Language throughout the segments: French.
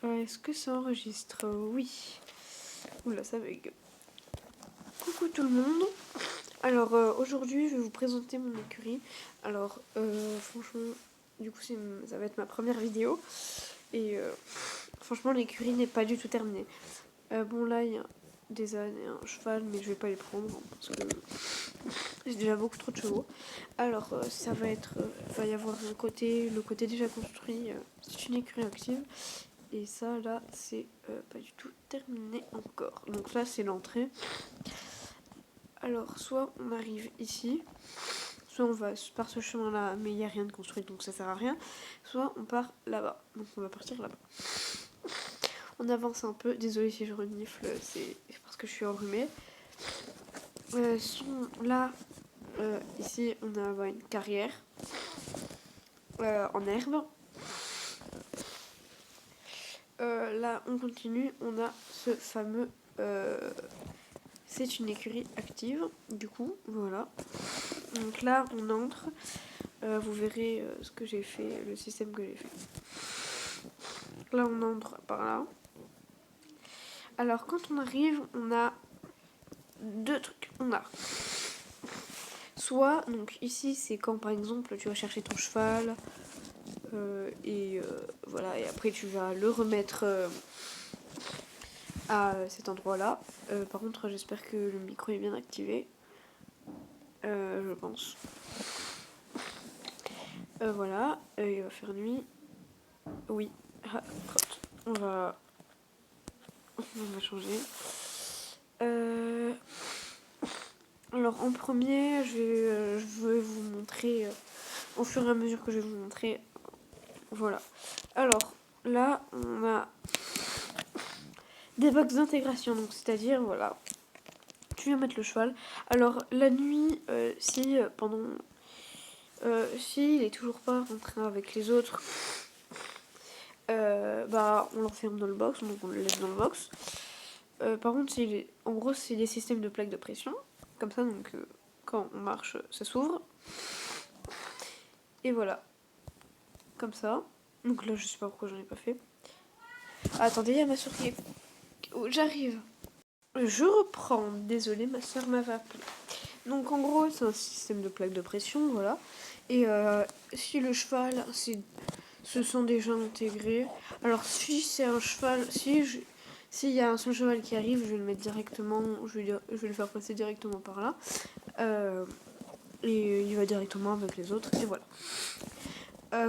Est-ce que ça enregistre? Oui. Oula, ça bug. Coucou tout le monde. Alors aujourd'hui, je vais vous présenter mon écurie. Alors franchement, du coup, ça va être ma première vidéo. Et franchement, l'écurie n'est pas du tout terminée. Bon, là, il y a des ânes et un cheval, mais je vais pas les prendre parce que j'ai déjà beaucoup trop de chevaux. Alors ça va être, va y avoir le côté déjà construit, c'est une écurie active. Et ça là c'est pas du tout terminé encore. Donc là c'est l'entrée. Alors soit on arrive ici, soit on va par ce chemin là, mais il n'y a rien de construit donc ça sert à rien. Soit on part là-bas, donc on va partir là-bas. On avance un peu, désolé si je renifle, c'est parce que je suis enrhumée. Là, ici on a une carrière en herbe. Là on continue, on a ce fameux c'est une écurie active, du coup, voilà. Donc là, on entre. Vous verrez ce que j'ai fait, le système que j'ai fait. Là, on entre par là. Alors, quand on arrive, on a deux trucs. On a soit, donc ici, c'est quand par exemple tu vas chercher ton cheval et voilà, et après tu vas le remettre à cet endroit-là. Par contre, j'espère que le micro est bien activé. Je pense. Voilà, il va faire nuit. Oui, on va changer. Alors en premier, je vais vous montrer au fur et à mesure que je vais vous montrer. Voilà. Alors là, on a des box d'intégration, donc c'est-à-dire voilà, tu viens mettre le cheval. Alors la nuit, si pendant si il est toujours pas rentré avec les autres, bah on l'enferme dans le box, donc on le laisse dans le box. Par contre, en gros, c'est des systèmes de plaques de pression, comme ça, donc quand on marche, ça s'ouvre. Et voilà, comme ça. Donc là, je sais pas pourquoi j'en ai pas fait. Ah, attendez, il y a ma soeur qui est... Oh, j'arrive. Je reprends, désolée, ma soeur m'avait appelé. Donc en gros, c'est un système de plaques de pression, voilà. Et si le cheval, se sont déjà intégrés. Alors si c'est un cheval, s'il y a un seul cheval qui arrive, je vais le mettre directement, je vais le faire passer directement par là. Et il va directement avec les autres, et voilà.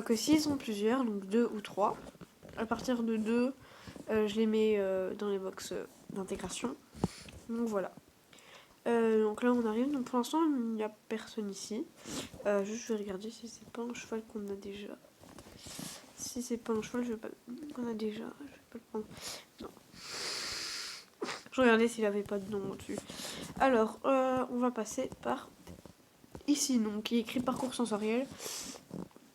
Que s'ils sont plusieurs, donc 2 ou 3, à partir de 2, je les mets dans les box d'intégration. Donc voilà. Donc là on arrive, donc pour l'instant il n'y a personne ici. Juste je vais regarder si c'est pas un cheval qu'on a déjà. Si c'est pas un cheval qu'on a déjà, je vais pas le prendre. Non. Je regardais s'il avait pas de nom au-dessus. Alors on va passer par ici, donc qui est écrit parcours sensoriel.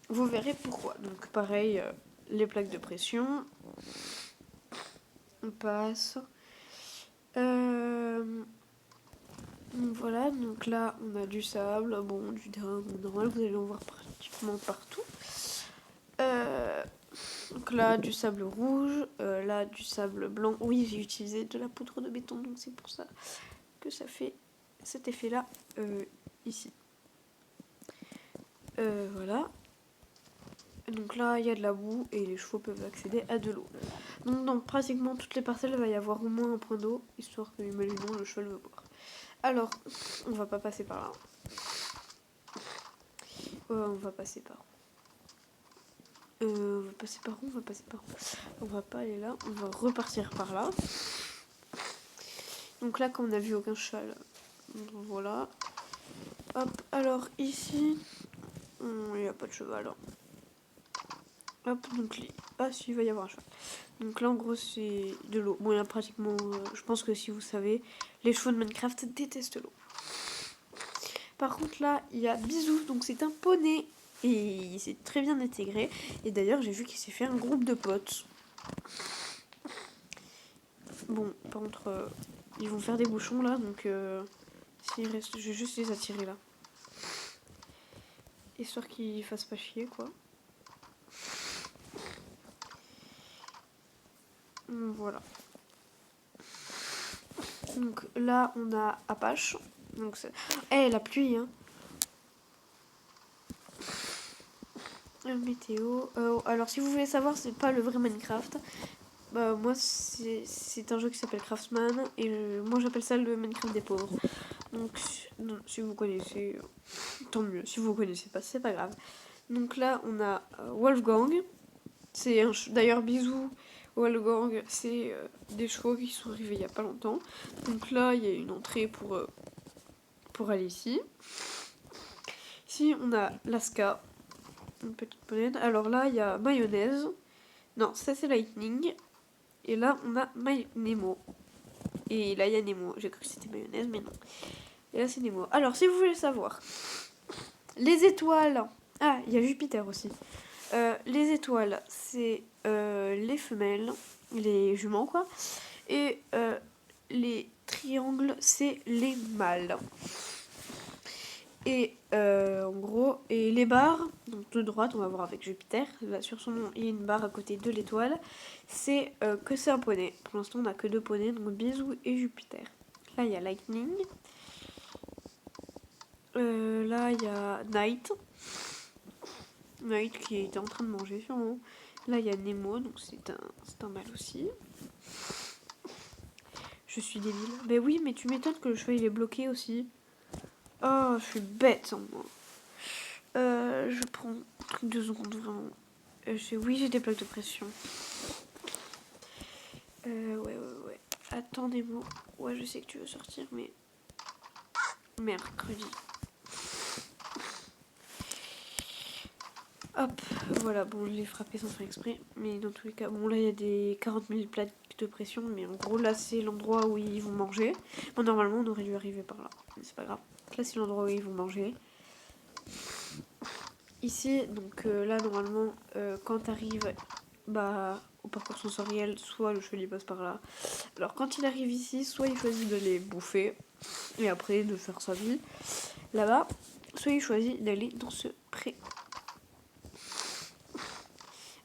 Vous verrez pourquoi. Donc pareil, les plaques de pression. On passe. Voilà, donc là on a du sable, bon, du terrain normal, vous allez en voir pratiquement partout. Donc là du sable rouge, là du sable blanc. Oui, j'ai utilisé de la poudre de béton, donc c'est pour ça que ça fait cet effet là ici. Voilà. Donc là il y a de la boue et les chevaux peuvent accéder à de l'eau. Donc dans pratiquement toutes les parcelles il va y avoir au moins un point d'eau, histoire que imaginons le cheval veut boire. Alors on va pas passer par là. On va passer par on va passer par où? On va passer par où? On va pas aller là, on va repartir par là. Donc là, comme on n'a vu aucun cheval, voilà. Hop, alors ici, il n'y a pas de cheval. Hein. Hop, donc ah si, il va y avoir un cheval. Donc là, en gros, c'est de l'eau. Bon, il y a pratiquement, je pense que si vous savez, les chevaux de Minecraft détestent l'eau. Par contre, là, il y a Bisou, donc c'est un poney. Et il s'est très bien intégré. Et d'ailleurs, j'ai vu qu'il s'est fait un groupe de potes. Bon, par contre, ils vont faire des bouchons là, donc s'il reste, je vais juste les attirer là. Histoire qu'ils fassent pas chier, quoi. Voilà. Donc là, on a Apache. Donc la pluie, hein. Météo. Alors, si vous voulez savoir, c'est pas le vrai Minecraft. Bah, moi, c'est un jeu qui s'appelle Craftsman. Et moi, j'appelle ça le Minecraft des pauvres. Donc, non, si vous connaissez, tant mieux. Si vous connaissez pas, c'est pas grave. Donc là, on a Wolfgang. C'est d'ailleurs, bisous Wolfgang. C'est des chevaux qui sont arrivés il y a pas longtemps. Donc là, il y a une entrée pour aller ici. Ici, on a Laska. Une petite bonnette. Alors là, il y a mayonnaise. Non, ça c'est Lightning. Et là, on a Nemo. Et là, il y a Nemo. J'ai cru que c'était mayonnaise, mais non. Et là, c'est Nemo. Alors, si vous voulez savoir, les étoiles. Ah, il y a Jupiter aussi. Les étoiles, c'est les femelles, les juments, quoi. Et les triangles, c'est les mâles. Et en gros, et les barres, donc de droite, on va voir avec Jupiter, là sur son nom il y a une barre à côté de l'étoile, c'est que c'est un poney. Pour l'instant on n'a que 2 poneys, donc Bisou et Jupiter. Là il y a Lightning, là il y a Night qui était en train de manger sûrement. Là il y a Nemo, donc c'est un mâle aussi. Je suis débile. Ben oui, mais tu m'étonnes que le cheval il est bloqué aussi. Oh, je suis bête en moi. Je prends un truc 2 secondes vraiment. Oui, j'ai des plaques de pression. Ouais. Attendez-moi. Ouais, je sais que tu veux sortir, mais mercredi. Hop, voilà, bon, je l'ai frappé sans faire exprès. Mais dans tous les cas, bon, là, il y a des 40 000 plaques de pression. Mais en gros, là, c'est l'endroit où ils vont manger. Bon, normalement, on aurait dû arriver par là. Mais c'est pas grave. Là, c'est l'endroit où ils vont manger. Ici, donc là, normalement, quand t'arrives au parcours sensoriel, soit le chevalier passe par là. Alors, quand il arrive ici, soit il choisit de les bouffer et après de faire sa vie là-bas, soit il choisit d'aller dans ce pré.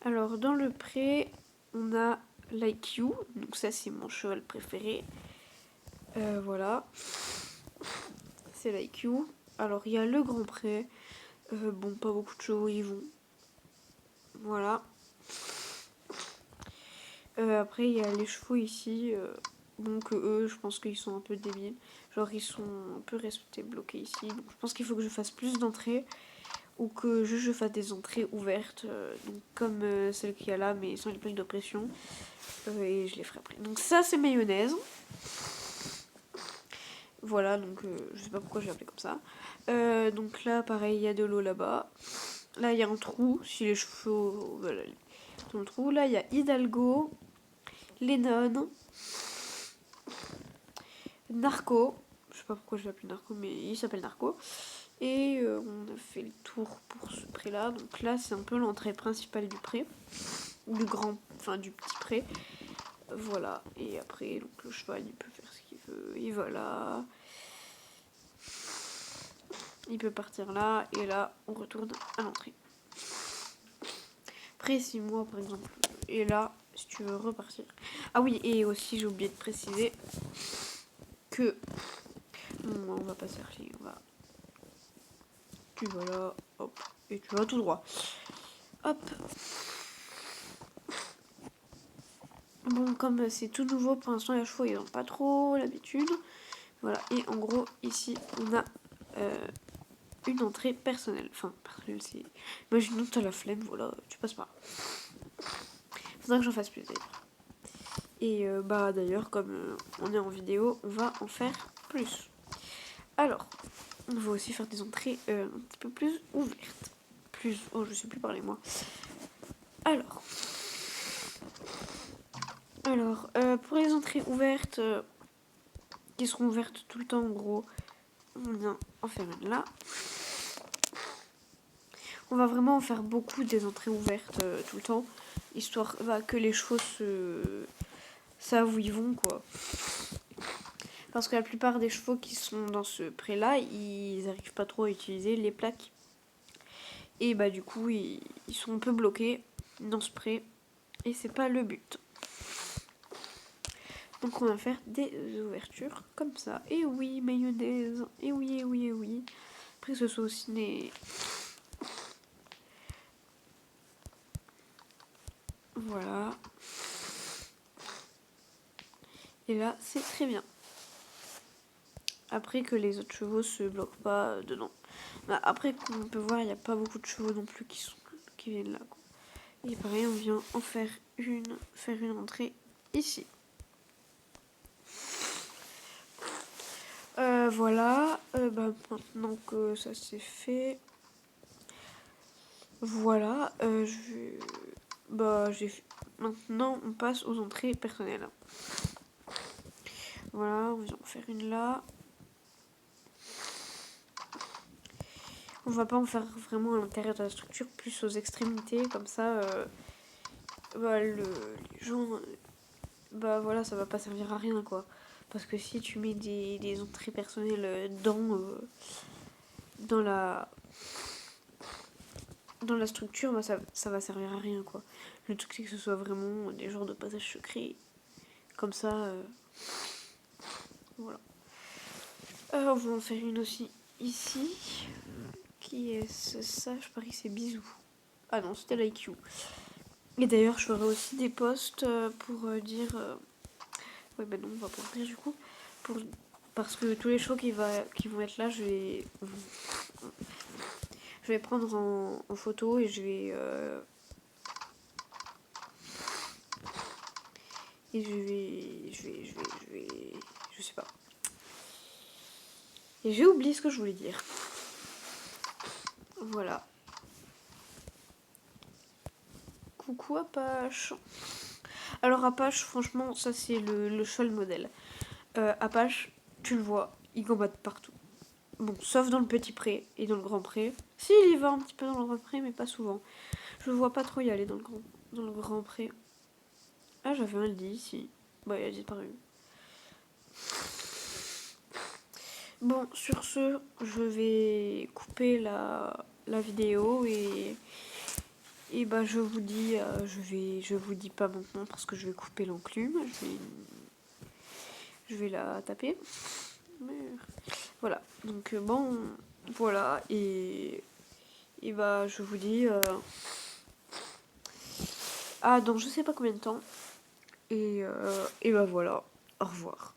Alors, dans le pré, on a Like You, donc ça, c'est mon cheval préféré. Voilà. C'est Like You. Alors, il y a le grand pré. Bon, pas beaucoup de chevaux y vont. Voilà. Après, il y a les chevaux ici. Bon, que eux, je pense qu'ils sont un peu débiles. Genre, ils sont un peu restés bloqués ici. Donc, je pense qu'il faut que je fasse plus d'entrées. Ou que je fasse des entrées ouvertes. Donc, comme celle qu'il y a là, mais sans les plaques de pression. Et je les ferai après. Donc, ça, c'est mayonnaise. Voilà, donc je sais pas pourquoi j'ai appelé comme ça. Donc là, pareil, il y a de l'eau là-bas. Là, il y a un trou, si les chevaux veulent aller dans le trou. Là, il y a Hidalgo, Lennon, Narco. Je sais pas pourquoi je l'appelle Narco, mais il s'appelle Narco. Et on a fait le tour pour ce pré-là. Donc là, c'est un peu l'entrée principale du pré. Du petit pré. Voilà. Et après, donc, le cheval, il peut faire ce qu'il veut. Il va là. Il peut partir là. Et là, on retourne à l'entrée. Après 6 mois, par exemple. Et là, si tu veux repartir. Ah oui, et aussi, j'ai oublié de préciser que... Non, on va pas chercher. Tu vas là, hop. Et tu vas tout droit. Hop. Bon, comme c'est tout nouveau, pour l'instant, les chevaux, ils n'ont pas trop l'habitude. Voilà, et en gros, ici, on a une entrée personnelle. Enfin, personnelle, c'est... Imaginons que t'as la flemme, voilà, tu passes par là. Faudrait que j'en fasse plus, d'ailleurs. Et d'ailleurs, comme on est en vidéo, on va en faire plus. Alors, on va aussi faire des entrées un petit peu plus ouvertes. Oh, je sais plus parler, moi. Alors, pour les entrées ouvertes, qui seront ouvertes tout le temps, en gros, on vient en faire une là. On va vraiment en faire beaucoup des entrées ouvertes tout le temps, histoire que les chevaux savent où ils vont, quoi. Parce que la plupart des chevaux qui sont dans ce pré-là, ils n'arrivent pas trop à utiliser les plaques. Et du coup, ils sont un peu bloqués dans ce pré. Et c'est pas le but. Donc on va faire des ouvertures comme ça. Et oui, mayonnaise. Et oui, et oui, et oui. Après ce saucinet. Voilà. Et là, c'est très bien. Après que les autres chevaux se bloquent pas dedans. Bah, après, comme on peut voir, il n'y a pas beaucoup de chevaux non plus qui viennent là, quoi. Et pareil, on vient en faire une entrée ici. Voilà. Maintenant que ça c'est fait, voilà. Maintenant, on passe aux entrées personnelles. Voilà, on vient en faire une là. On va pas en faire vraiment à l'intérieur de la structure, plus aux extrémités, comme ça, les gens, voilà, ça va pas servir à rien, quoi. Parce que si tu mets des entrées personnelles dans la structure, ça va servir à rien, quoi. Le truc, c'est que ce soit vraiment des genres de passages secrets. Comme ça, voilà. On va en faire une aussi ici. Qui est ça? Je parie que c'est Bisou. Ah non, c'était l'IQ. Et d'ailleurs, je ferai aussi des posts pour dire... Ouais, non, on va pas ouvrir du coup. Parce que tous les chevaux qui vont être là, je vais prendre en photo et je vais... Je sais pas. Et j'ai oublié ce que je voulais dire. Voilà. Coucou Apache. Alors Apache, franchement, ça c'est le seul modèle. Apache, tu le vois, il combatte partout. Bon, sauf dans le petit pré et dans le grand pré. Si, il y va un petit peu dans le grand pré, mais pas souvent. Je le vois pas trop y aller dans le grand pré. Ah, j'avais un lit ici. Bah, il a disparu. Bon, sur ce, je vais couper la vidéo et je vous dis, je vous dis pas maintenant parce que je vais couper l'enclume. Je vais la taper. Voilà. Donc bon, voilà je vous dis dans je sais pas combien de temps et voilà. Au revoir.